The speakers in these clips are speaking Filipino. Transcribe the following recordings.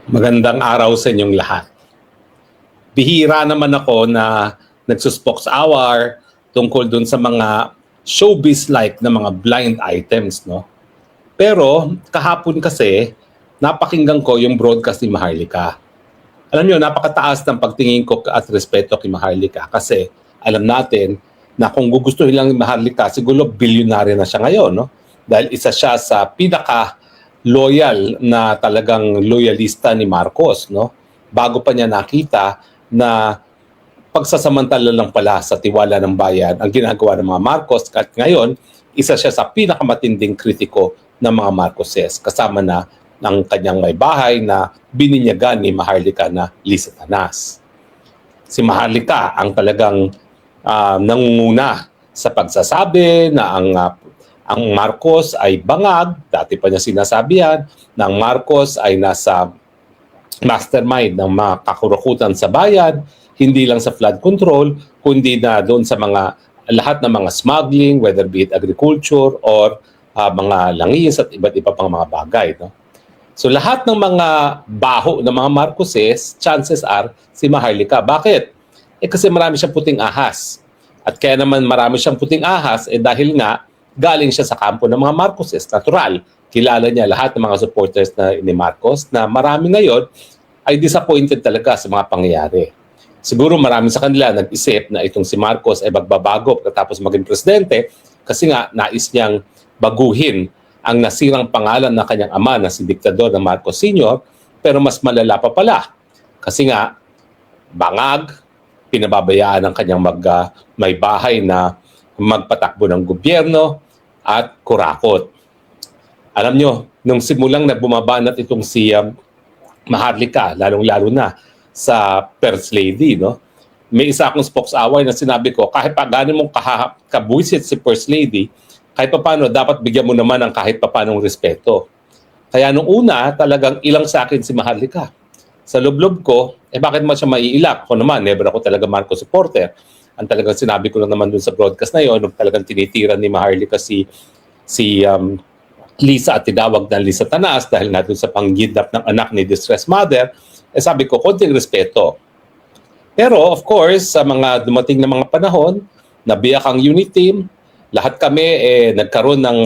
Magandang araw sa inyong lahat. Bihira naman ako na nagsuspox hour tungkol dun sa mga showbiz-like na mga blind items, no? Pero kahapon kasi, napakinggan ko yung broadcast ni Maharlika. Alam niyo, napakataas ng pagtingin ko at respeto kay Maharlika kasi alam natin na kung gugustuhin lang ni Maharlika, siguro bilyonaryo na siya ngayon, no? Dahil isa siya sa pinaka-loyal na talagang loyalista ni Marcos, no? Bago pa niya nakita na pagsasamantala lang pala sa tiwala ng bayan ang ginagawa ng mga Marcos at ngayon, isa siya sa pinakamatinding kritiko ng mga Marcoses kasama na ng kanyang may bahay na bininyagan ni Maharlika na Lisa Tanas. Si Maharlika ang talagang nangunguna sa pagsasabi na ang Marcos ay bangag, dati pa niya sinasabi yan, na ang Marcos ay nasa mastermind ng mga kakurukutan sa bayan, hindi lang sa flood control, kundi na doon sa lahat ng mga smuggling, whether be it agriculture or mga langis at iba't iba pang mga bagay. No? So lahat ng mga baho ng mga Marcoses, chances are si Maharlika. Bakit? Kasi marami siyang puting ahas. At kaya naman marami siyang puting ahas dahil nga galing siya sa kampo ng mga Marcoses. Natural. Kilala niya lahat ng mga supporters ni Marcos na marami ngayon ay disappointed talaga sa mga pangyayari. Siguro marami sa kanila nag-isip na itong si Marcos ay magbabago pagkatapos maging presidente kasi nga nais niyang baguhin ang nasirang pangalan ng kanyang ama na si Diktador na Marcos Sr. pero mas malala pa pala. Kasi nga, bangag, pinababayaan ng kanyang may bahay na magpatakbo ng gobyerno at kurakot. Alam nyo, nung simulang nagbumabanat itong si Maharlika, lalong-lalo na sa First Lady, no? May isa akong spokesaway na sinabi ko, kahit pa gano'n mong kabuisit si First Lady, kahit pa paano, dapat bigyan mo naman ng kahit pa paanong respeto. Kaya nung una, talagang ilang sa akin si Maharlika. Sa loob-loob ko, bakit mo siya maiilak? Ako naman, never ako talaga Marcos supporter. Ang talagang sinabi ko lang naman dun sa broadcast na yon, nung talagang tinitira ni Maharlika si Lisa at tinawag na Lisa Tanas dahil nga dun sa panggidnap ng anak ni distressed mother, sabi ko, konting respeto. Pero of course, sa mga dumating na mga panahon, nabiyak ang unit team, lahat kami nagkaroon ng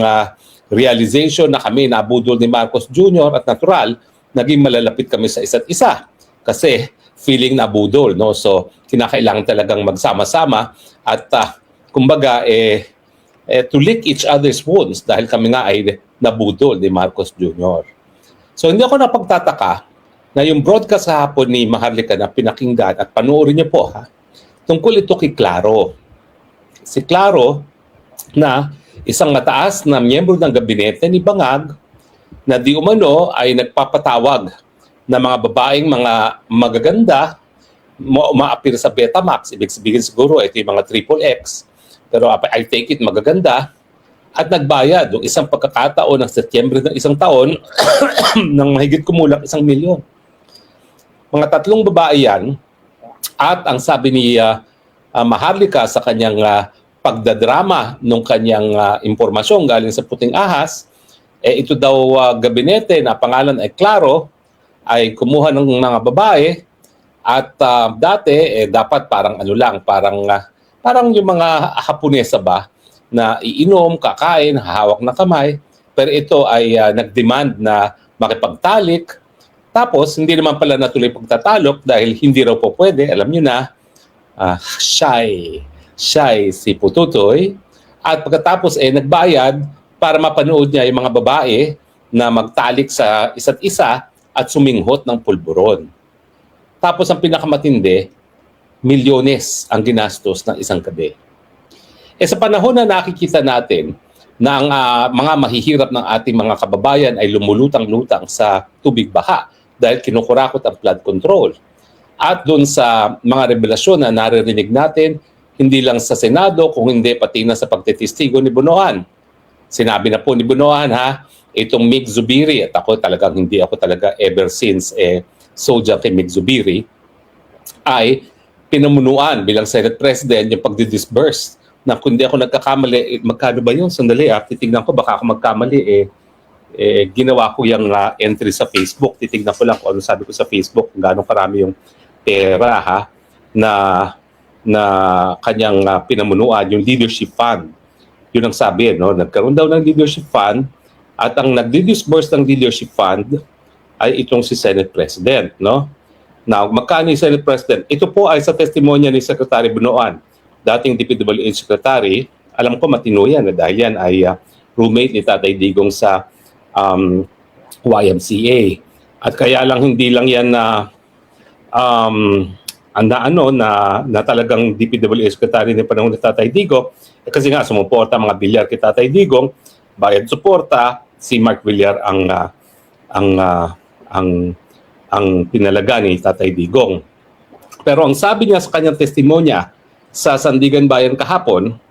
realization na kami nabudol ni Marcos Jr. at natural, naging malalapit kami sa isa't isa. Kasi feeling nabudol, no? So, kinakailangan talagang magsama-sama at kumbaga, to lick each other's wounds dahil kami nga ay nabudol ni Marcos Jr. So, hindi ako napagtataka na yung broadcast hapon ni Maharlika na pinakinggan at panoorin niyo po, tungkol ito kay Claro. Si Claro, na isang mataas na miyembro ng gabinete ni Bangag na di umano ay nagpapatawag na mga babaeng mga magaganda umaapir sa Betamax. Ibig sabihin siguro ito yung mga triple X. Pero I take it magaganda at nagbayad ng isang pagkakataon ng Setyembre ng isang taon ng mahigit kumulang 1 milyon. Mga 3 babae yan at ang sabi ni Maharlika sa kanyang pagdadrama ng kanyang impormasyon galing sa puting ahas, ito daw gabinete na pangalan ay Claro, ay kumuha ng mga babae at dati dapat parang ano lang, parang yung mga Haponesa ba na iinom, kakain, hahawak ng kamay, pero ito ay nag-demand na makipagtalik. Tapos hindi naman pala natuloy pagtatalok dahil hindi raw po pwede, alam niyo na, shy si Pututoy at pagkatapos nagbayad para mapanood niya yung mga babae na magtalik sa isa't isa at suminghot ng pulburon. Tapos ang pinakamatindi, milyones ang ginastos ng isang gabi. Sa panahon na nakikita natin na ang mga mahihirap ng ating mga kababayan ay lumulutang-lutang sa tubig baha dahil kinukurakot ang flood control. At doon sa mga revelasyon na naririnig natin, hindi lang sa Senado, kung hindi pati na sa pagtitistigo ni Bunoan. Sinabi na po ni Bunoan, itong Mig Zubiri, at hindi ako talaga ever since soldier kay Mig Zubiri, ay pinamunuan bilang Senate President yung pagdi-disburse na kung di ako nagkakamali, magkano ba yun? Sandali, titignan ko, baka ako magkamali ginawa ko yung entry sa Facebook. Titignan ko lang kung ano sabi ko sa Facebook, kung gaano karami yung pera na kanyang pinamunuan, yung leadership fund. Yun ang sabi, no? Nagkaroon daw ng leadership fund at ang nagdi-disburse ng leadership fund ay itong si Senate President, no? Now, magkano yung Senate President? Ito po ay sa testimonya ni Secretary Bunoan, dating DPWH Secretary. Alam ko matino yan dahil yan ay roommate ni Tatay Digong sa YMCA. At kaya lang hindi lang yan na na talagang DPWH Secretary ni panahon ni Tatay Digong, kasi nga sumuporta mga bilyar kay Tatay Digong, bayad suporta, si Mark Villar ang pinalaga ni Tatay Digong. Pero ang sabi niya sa kanyang testimonya sa Sandigan Bayan kahapon,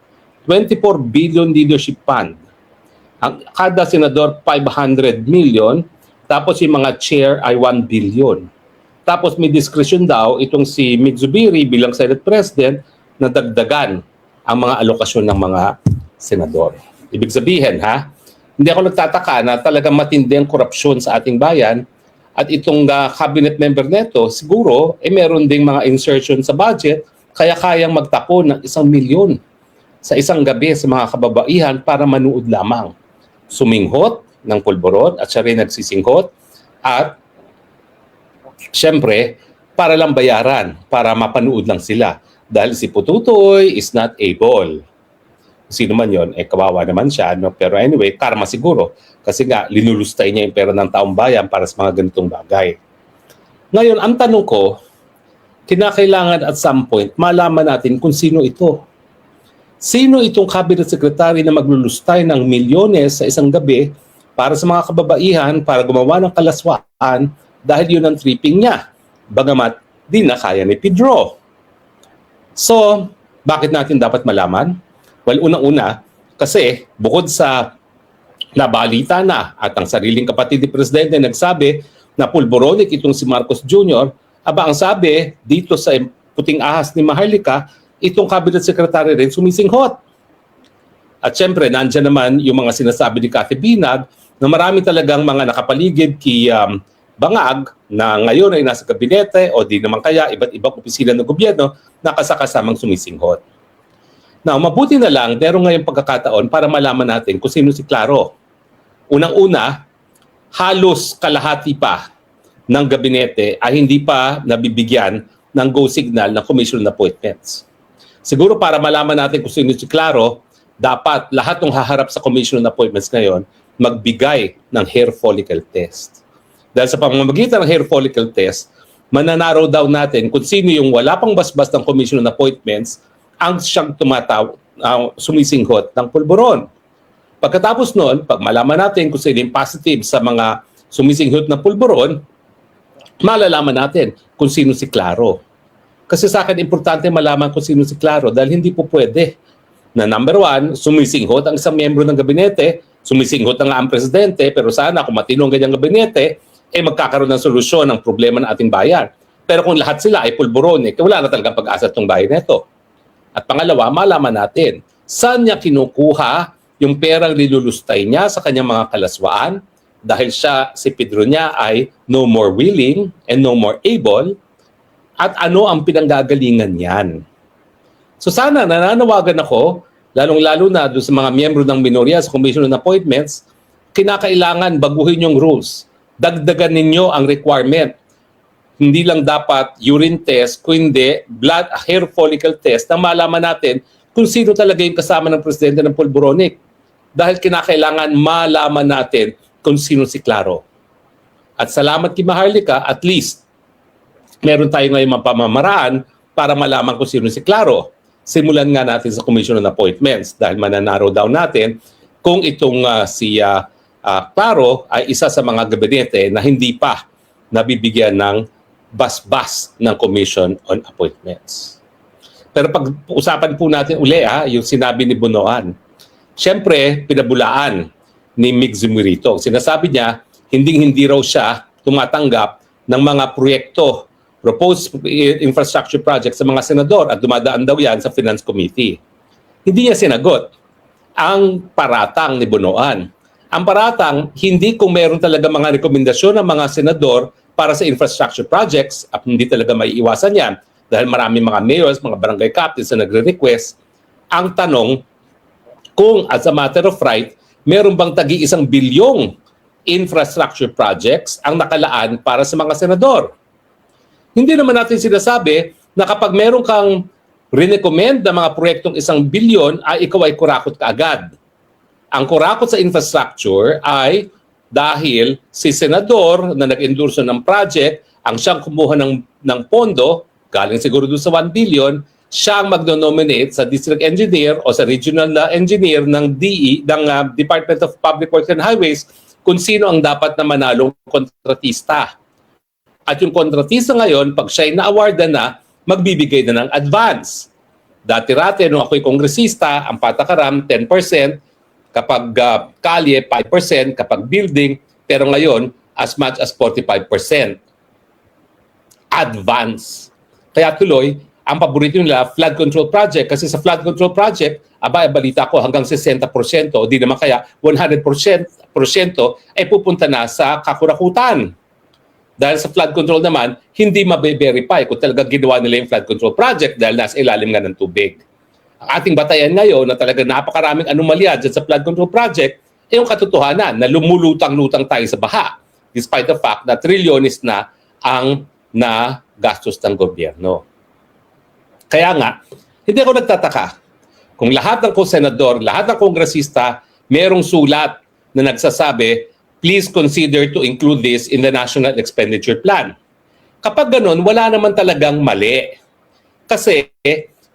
24 billion leadership fund. Ang kada senador 500 million, tapos yung mga chair ay 1 billion. Tapos may discretion daw itong si Midzubiri bilang Senate President na dagdagan ang mga alokasyon ng mga senador. Ibig sabihin, hindi ako nagtataka na talagang matindi ang korupsyon sa ating bayan at itong cabinet member neto, siguro, meron ding mga insertion sa budget kaya kayang magtapo ng 1 milyon sa isang gabi sa mga kababaihan para manood lamang. Suminghot ng pulburon at siya rin nagsisinghot at syempre, para lang bayaran, para mapanood lang sila. Dahil si Pututoy is not able. Sino man yun, kawawa naman siya. No? Pero anyway, karma siguro. Kasi nga, linulustay niya yung pera ng taong bayan para sa mga ganitong bagay. Ngayon, ang tanong ko, kinakailangan at some point, malaman natin kung sino ito. Sino itong cabinet secretary na maglulustay ng milyones sa isang gabi para sa mga kababaihan, para gumawa ng kalaswaan, dahil yun ang tripping niya. Bagamat, di na kaya ni Pedro. So, bakit natin dapat malaman? Well, unang-una, kasi bukod sa nabalita na at ang sariling kapatid ni Presidente nagsabi na pulboronic itong si Marcos Jr., ang sabi dito sa puting ahas ni Maharlika, itong cabinet secretary rin sumisinghot. At syempre, nandyan naman yung mga sinasabi ni Cathy Binag na marami talagang mga nakapaligid kay Bangag na ngayon ay nasa kabinete o di naman kaya iba't ibang opisina ng gobyerno na kasakasamang sumisinghot. Now, mabuti na lang, meron ngayong pagkakataon para malaman natin kung sino si Claro. Unang-una, halos kalahati pa ng gabinete ay hindi pa nabibigyan ng go signal ng commission appointments. Siguro para malaman natin kung sino si Claro, dapat lahat ng haharap sa commission appointments ngayon magbigay ng hair follicle test. Dahil sa pamamagitan ng hair follicle test, mananaraw daw natin kung sino yung wala pang basbas ng commission appointments ang siyang sumisinghot ng pulburon. Pagkatapos noon, pag malaman natin kung sino yung positive sa mga sumisinghot ng pulburon, malalaman natin kung sino si Claro. Kasi sa akin, importante malaman kung sino si Claro dahil hindi po pwede na number one, sumisinghot ang isang miyembro ng gabinete, sumisinghot na nga ang presidente, pero sana kung matino ang ganyang gabinete, magkakaroon ng solusyon ng problema ng ating bayan. Pero kung lahat sila ay pulburon, wala na talagang pag-asa itong bayan nito. At pangalawa, malaman natin, saan niya kinukuha yung perang nilulustay niya sa kanyang mga kalaswaan dahil si Pedro niya ay no more willing and no more able at ano ang pinanggagalingan niyan. So sana nananawagan ako, lalong-lalo na doon sa mga miyembro ng minorya sa Commission on Appointments, kinakailangan baguhin yung rules. Dagdagan ninyo ang requirement. Hindi lang dapat urine test, kundi hair follicle test na malaman natin kung sino talaga yung kasama ng presidente ng pulburonic. Dahil kinakailangan malaman natin kung sino si Claro. At salamat kay Maharlika, at least meron tayo ngayon pamamaraan para malaman kung sino si Claro. Simulan nga natin sa Commission on Appointments dahil mananaraw daw natin kung itong si Claro ay isa sa mga gabinete na hindi pa nabibigyan ng basbas ng Commission on Appointments. Pero pag-usapan po natin uli yung sinabi ni Bunoan. Siyempre, pinabulaan ni Mig Zumirito. Sinasabi niya, hindi raw siya tumatanggap ng mga proyekto, proposed infrastructure projects sa mga senador at dumadaan daw yan sa Finance Committee. Hindi niya sinagot ang paratang ni Bunoan. Ang paratang, hindi kung meron talaga mga rekomendasyon ng mga senador para sa infrastructure projects, at hindi talaga maiiwasan yan dahil maraming mga mayors, mga barangay captains na nagre-request. Ang tanong, kung as a matter of right, meron bang tagi-1 bilyong infrastructure projects ang nakalaan para sa mga senador? Hindi naman natin sinasabi na kapag meron kang rinecommend na mga proyektong 1 bilyon, ay ikaw ay kurakot kaagad. Ang kurakot sa infrastructure ay dahil si senador na nag-endorso ng project, ang siyang kumuha ng pondo, galing siguro doon sa 1 billion, siyang magno-nominate sa district engineer o sa regional engineer ng DE, ng Department of Public Works and Highways, kung sino ang dapat na manalong kontratista. At yung kontratista ngayon, pag siya'y na-awardan na, magbibigay na ng advance. Dati-rati, nung ako'y kongresista, ang patakaram, 10%, kapag kalye, 5%, kapag building, pero ngayon, as much as 45%. Advance. Kaya tuloy, ang paborito nila, flood control project. Kasi sa flood control project, balita ko hanggang 60%, o di naman kaya 100% ay pupunta na sa kakurakutan. Dahil sa flood control naman, hindi mabe-verify kung talaga ginawa nila yung flood control project dahil nasa ilalim nga ng tubig. Ang ating batayan ngayon na talaga napakaraming anomalya dyan sa flood control project ay yung katotohanan na lumulutang-lutang tayo sa baha despite the fact na trilyones na ang nagastos ng gobyerno. Kaya nga, hindi ako nagtataka kung lahat ng senador, lahat ng kongresista merong sulat na nagsasabi, please consider to include this in the National Expenditure Plan. Kapag ganun, wala naman talagang mali. Kasi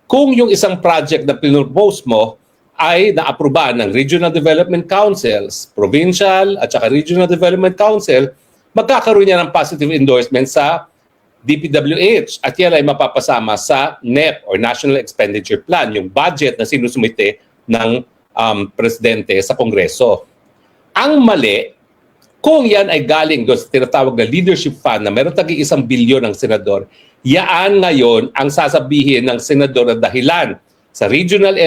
kung yung isang project na pinropose mo ay naaprubahan ng Regional Development Councils, Provincial at saka Regional Development Council, magkakaroon niya ng positive endorsement sa DPWH at yan ay mapapasama sa NEP or National Expenditure Plan, yung budget na sinusumite ng presidente sa Kongreso. Ang mali, kung yan ay galing doon sa tinatawag na leadership fund na meron tagi 1 bilyon ng senador, yaan ngayon ang sasabihin ng senador na dahilan sa regional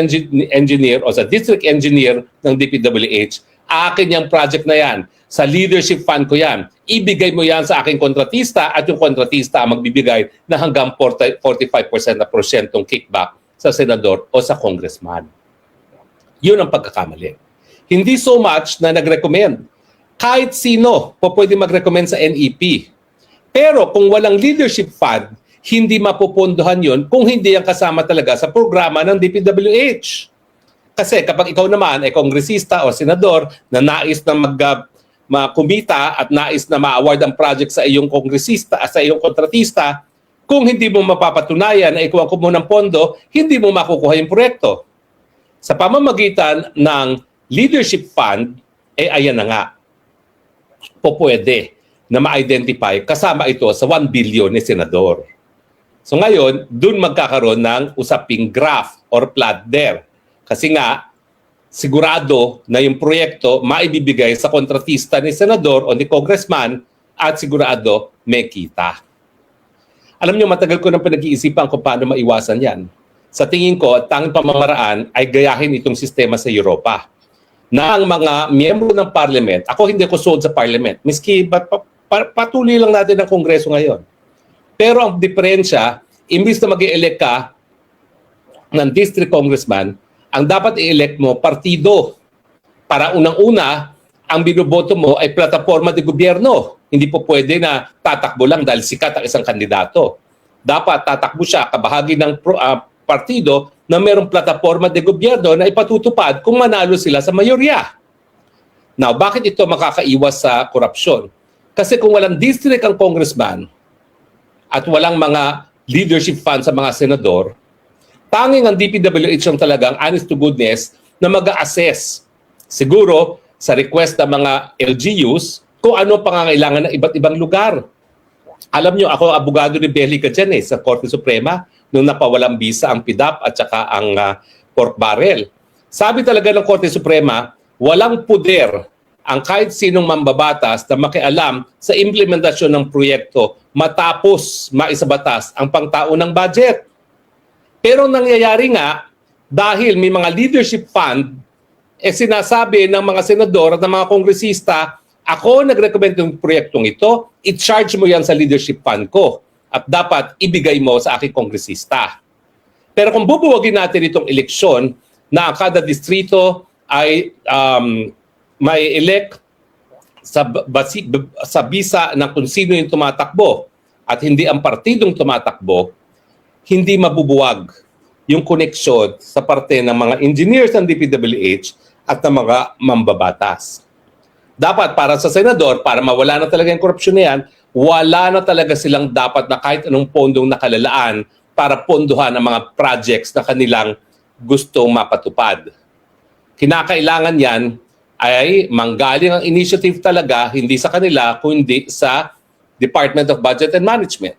engineer o sa district engineer ng DPWH, akin yung project na yan, sa leadership fund ko yan, ibigay mo yan sa aking kontratista at yung kontratista magbibigay na hanggang 45% na porsyentong kickback sa senador o sa congressman. Yun ang pagkakamali. Hindi so much na nag-recommend. Kahit sino po pwede mag-recommend sa NEP. Pero kung walang leadership fund, hindi mapupunduhan yun kung hindi ang kasama talaga sa programa ng DPWH. Kasi kapag ikaw naman ay kongresista o senador na nais na kumita at nais na ma-award ang project sa iyong kongresista at sa iyong kontratista, kung hindi mo mapapatunayan na ikaw ang kumuha ng pondo, hindi mo makukuha yung proyekto. Sa pamamagitan ng leadership fund, ayan na nga, po pwede na ma-identify kasama ito sa 1 billion ni senador. So ngayon, dun magkakaroon ng usaping graph or plot there. Kasi nga, sigurado na yung proyekto maibibigay sa kontratista ni senador o ni congressman at sigurado may kita. Alam niyo, matagal ko nang pinag-iisipan kung paano maiwasan yan. Sa tingin ko, tanging pamamaraan ay gayahin itong sistema sa Europa na ang mga miyembro ng parliament, ako hindi ko sold sa parliament, miski patuloy lang natin ang kongreso ngayon. Pero ang diferensya, imbis na mag-i-elect ka ng district congressman, ang dapat i-elect mo partido. Para unang-una, ang binoboto mo ay plataforma de gobyerno. Hindi po pwede na tatakbo lang dahil sikat ang isang kandidato. Dapat tatakbo siya kabahagi ng partido na mayroong plataforma de gobyerno na ipatutupad kung manalo sila sa mayorya. Now, bakit ito makakaiwas sa korupsyon? Kasi kung walang district ang congressman at walang mga leadership fund sa mga senador, tanging ang DPWH ang talagang honest to goodness na mag-a-assess siguro sa request ng mga LGUs kung ano pangangailangan ng iba't ibang lugar. Alam nyo, ako abogado ni Belica dyan sa Korte Suprema nung napawalang bisa ang PDAP at saka ang pork barrel. Sabi talaga ng Korte Suprema, walang puder ang kahit sinong mambabatas na makialam sa implementasyon ng proyekto matapos maisabatas ang pangtaunang budget. Pero nangyayari nga, dahil may mga leadership fund sinasabi ng mga senador at ng mga kongresista, ako nag-recommend ng proyektong ito, i-charge mo yan sa leadership fund ko at dapat ibigay mo sa aking kongresista. Pero kung bubuwagin natin itong eleksyon na kada distrito ay may elect sa bisa ng kung sino yung tumatakbo at hindi ang partidong tumatakbo, hindi mabubuwag yung koneksyon sa parte ng mga engineers ng DPWH at ng mga mambabatas. Dapat para sa senador, para mawala na talaga yung korupsyon na yan, wala na talaga silang dapat na kahit anong pondong nakalalaan para pondohan ang mga projects na kanilang gustong mapatupad. Kinakailangan yan ay manggaling ang initiative talaga, hindi sa kanila, kundi sa Department of Budget and Management.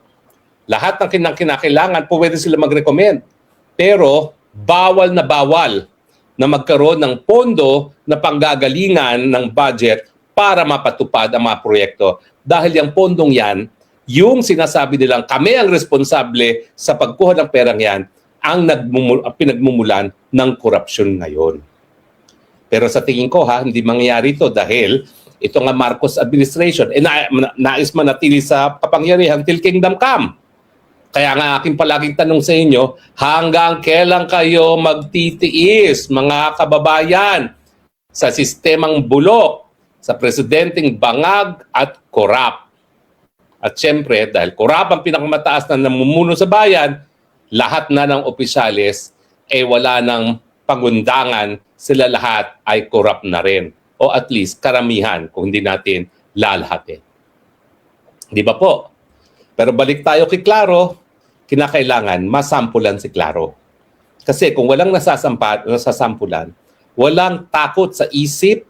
Lahat ng kinakailangan, pwede sila mag-recommend. Pero bawal na magkaroon ng pondo na panggagalingan ng budget para mapatupad ang mga proyekto. Dahil yung pondong yan, yung sinasabi nilang kami ang responsable sa pagkuha ng perang yan, ang pinagmumulan ng korupsyon ngayon. Pero sa tingin ko hindi mangyayari ito dahil ito nga Marcos administration nais manatili sa kapangyarihan till kingdom come. Kaya nga aking palaging tanong sa inyo, hanggang kailan kayo magtitiis mga kababayan sa sistemang bulok, sa presidenteng bangag at korap? At syempre, dahil korap ang pinakamataas na namumuno sa bayan, lahat na ng opisyales wala ng pagundangan, sila lahat ay korap na rin. O at least karamihan kung hindi natin lalahatin. Di ba po? Pero balik tayo kay Claro, kinakailangan masampulan si Claro. Kasi kung walang nasasampulan, walang takot sa isip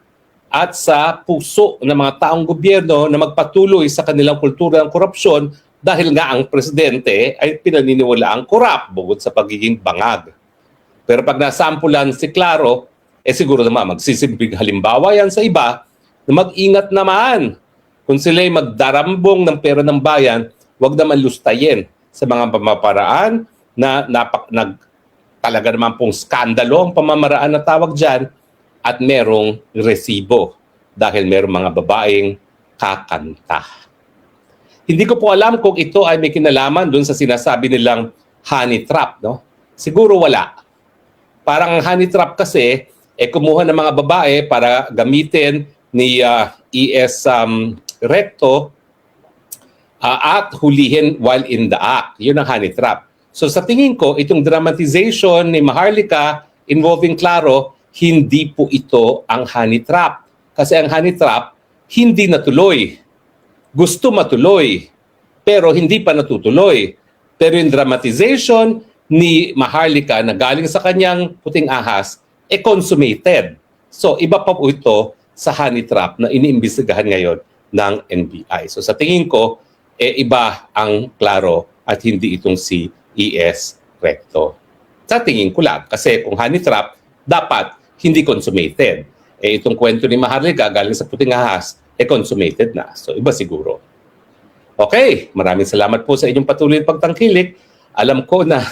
at sa puso ng mga taong gobyerno na magpatuloy sa kanilang kultura ng korupsyon dahil nga ang presidente ay pinaniniwalaang korap bukod sa pagiging bangag. Pero pag nasampulan si Claro, siguro naman magsisimbing halimbawa yan sa iba na mag-ingat naman. Kung sila'y magdarambong ng pera ng bayan, huwag naman lustayin sa mga pamamaraan na talaga naman pong skandalo ang pamamaraan na tawag dyan at merong resibo dahil merong mga babaeng kakanta. Hindi ko po alam kung ito ay may kinalaman dun sa sinasabi nilang honey trap, no? Siguro wala. Parang honey trap kasi, kumuha ng mga babae para gamitin ni ES Recto at hulihin while in the act. Yun ang honey trap. So sa tingin ko, itong dramatization ni Maharlika involving Claro, hindi po ito ang honey trap. Kasi ang honey trap, hindi natuloy. Gusto matuloy, pero hindi pa natutuloy. Pero yung dramatization ni Maharlika na galing sa kanyang puting ahas, consummated. So iba pa po ito sa honey trap na iniimbestigahan ngayon ng NBI. So sa tingin ko, iba ang Claro at hindi itong si ES Recto. Sa tingin ko lang, kasi kung honey trap, dapat hindi consummated. Itong kwento ni Maharlika galing sa puting ahas, consummated na. So iba siguro. Okay, maraming salamat po sa inyong patuloy pagtangkilik. Alam ko na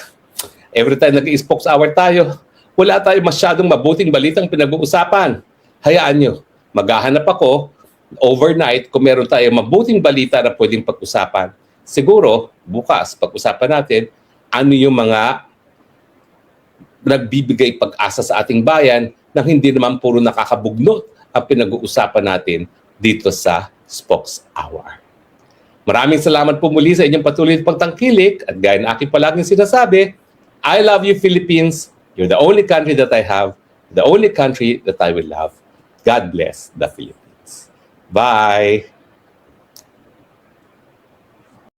every time nag-i-spokes hour tayo, wala tayong masyadong mabuting balitang pinag-uusapan. Hayaan nyo, maghahanap ako overnight kung meron tayong mabuting balita na pwedeng pag-usapan. Siguro, bukas, pag-usapan natin ano yung mga nagbibigay pag-asa sa ating bayan nang hindi naman puro nakakabugnot ang pinag-uusapan natin dito sa Spokes Hour. Maraming salamat po muli sa inyong patuloy at pagtangkilik at gaya ng aking palaging sinasabi, I love you Philippines. You're the only country that I have, the only country that I will love. God bless the Philippines. Bye!